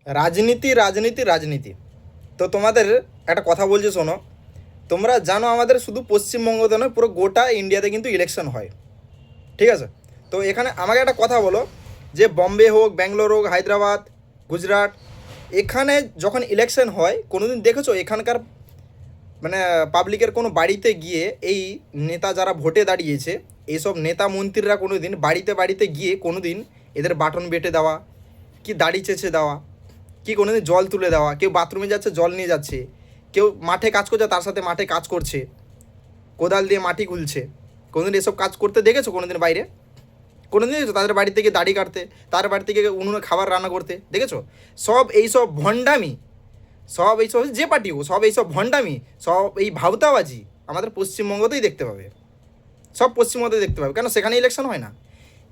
রাজনীতি রাজনীতি রাজনীতি। তো তোমাদের একটা কথা বলছি শোনো। তোমরা জানো আমাদের শুধু পশ্চিমবঙ্গতে নয়, পুরো গোটা ইন্ডিয়াতে কিন্তু ইলেকশন হয়, ঠিক আছে? তো এখানে আমাকে একটা কথা বলো, যে বম্বে হোক, ব্যাঙ্গালোর হোক, হায়দ্রাবাদ, গুজরাট, এখানে যখন ইলেকশন হয় কোনোদিন দেখেছো এখানকার মানে পাবলিকের কোনো বাড়িতে গিয়ে এই নেতা যারা ভোটে দাঁড়িয়েছে, এইসব নেতা মন্ত্রীরা কোনো দিন বাড়িতে বাড়িতে গিয়ে কোনো দিন এদের বাটন বেটে দেওয়া, কি দাড়ি চেঁচে দেওয়া, কি কোনো দিন জল তুলে দেওয়া, কেউ বাথরুমে যাচ্ছে জল নিয়ে যাচ্ছে, কেউ মাঠে কাজ করছে তার সাথে মাঠে কাজ করছে, কোদাল দিয়ে মাটি খুলছে, কোনোদিন এসব কাজ করতে দেখেছো কোনোদিন বাইরে? কোনোদিন দেখেছো তাদের বাড়ি থেকে দাড়ি কাটতে, তাদের বাড়ি থেকে উনুনে খাবার রান্না করতে দেখেছো? সব এইসব ভণ্ডামি, সব এইসব যে পার্টি হোক, সব এইসব ভণ্ডামি, সব এই ভাওতাবাজি আমাদের পশ্চিমবঙ্গতেই দেখতে পাবে, সব পশ্চিমবঙ্গতেই দেখতে পাবে। কেন? সেখানে ইলেকশন হয় না।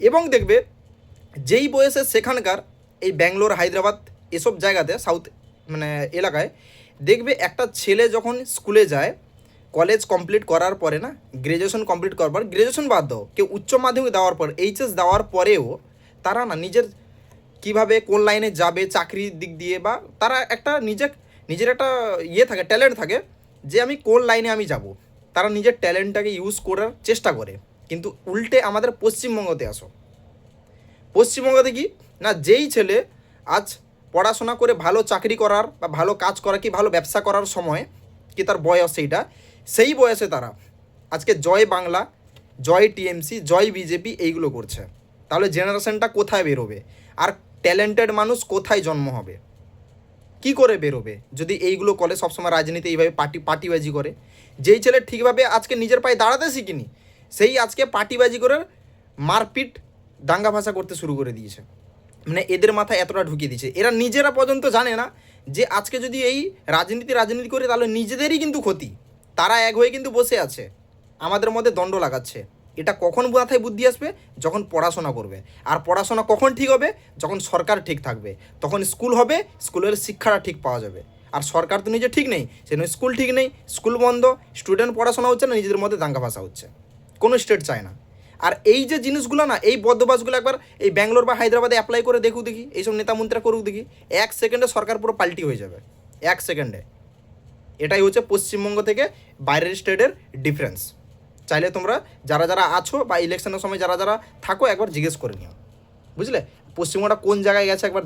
এবং দেখবে যেই বয়সে সেখানকার এই ব্যাঙ্গালোর, হায়দ্রাবাদ এসব জায়গাতে, সাউথ মানে এলাকায়, দেখবে একটা ছেলে যখন স্কুলে যায়, কলেজ কমপ্লিট করার পরে না, গ্র্যাজুয়েশন কমপ্লিট করার পর, গ্র্যাজুয়েশন বাদ দাও, কেউ উচ্চ মাধ্যমিক দেওয়ার পর, এইচএস দেওয়ার পরেও তারা না নিজের কিভাবে কোন লাইনে যাবে চাকরির দিক দিয়ে, বা তারা একটা নিজের একটা ইয়ে থাকে, ট্যালেন্ট থাকে, যে আমি কোন লাইনে আমি যাব, তারা নিজের ট্যালেন্টটাকে ইউজ করার চেষ্টা করে। কিন্তু উল্টে আমাদের পশ্চিমবঙ্গতে আসো, পশ্চিমবঙ্গতে কি না, যেই ছেলে আজ পড়াশোনা করে ভালো চাকরি করার বা ভালো কাজ করা কি ভালো ব্যবসা করার সময় কি তার বয়স সেইটা, সেই বয়সে তারা আজকে জয় বাংলা, জয় টিএমসি, জয় বিজেপি এইগুলো করছে। তাহলে জেনারেশনটা কোথায় বেরোবে? আর ট্যালেন্টেড মানুষ কোথায় জন্ম হবে, কি করে বেরোবে যদি এইগুলো করে সবসময় রাজনীতি এইভাবে পার্টিবাজি করে? যেই ছেলে ঠিকভাবে আজকে নিজের পায়ে দাঁড়াতে শিখিনি, সেই আজকে পার্টিবাজি করে মারপিট, দাঙ্গা ভাষা করতে শুরু করে দিয়েছে। মানে এদের মাথায় এতটা ঢুকিয়ে দিয়েছে, এরা নিজেরা পর্যন্ত জানে না যে আজকে যদি এই রাজনীতি করে তাহলে নিজেদেরই কিন্তু ক্ষতি। তারা এক হয়ে কিন্তু বসে আছে, আমাদের মধ্যে দণ্ড লাগাচ্ছে। এটা কখন মাথায় বুদ্ধি আসবে? যখন পড়াশোনা করবে। আর পড়াশোনা কখন ঠিক হবে? যখন সরকার ঠিক থাকবে, তখন স্কুল হবে, স্কুলের শিক্ষাটা ঠিক পাওয়া যাবে। আর সরকার তো নিজে ঠিক নেই, সেজন্য স্কুল ঠিক নেই, স্কুল বন্ধ, স্টুডেন্ট পড়াশোনা হচ্ছে না, নিজেদের মধ্যে দাঙ্গা ভাষা হচ্ছে, কোনো স্টেট চায় না। আর এই যে জিনিসগুলো না, এই বদভ্যাসগুলো একবার এই ব্যাঙ্গালোর বা হায়দ্রাবাদে অ্যাপ্লাই করে দেখুক দেখি, এইসব নেতা মন্ত্রীরা করুক দেখি, 1 সেকেন্ডে সরকার পুরো পাল্টি হয়ে যাবে, 1 সেকেন্ডে। এটাই হচ্ছে পশ্চিমবঙ্গ থেকে বাইরের স্টেটের ডিফারেন্স। চাইলে তোমরা যারা যারা আছো বা ইলেকশনের সময় যারা যারা থাকো একবার জিজ্ঞেস করে নিও, বুঝলে পশ্চিমবঙ্গটা কোন জায়গায় গেছে একবার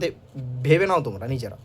ভেবে নাও তোমরা নিজেরা।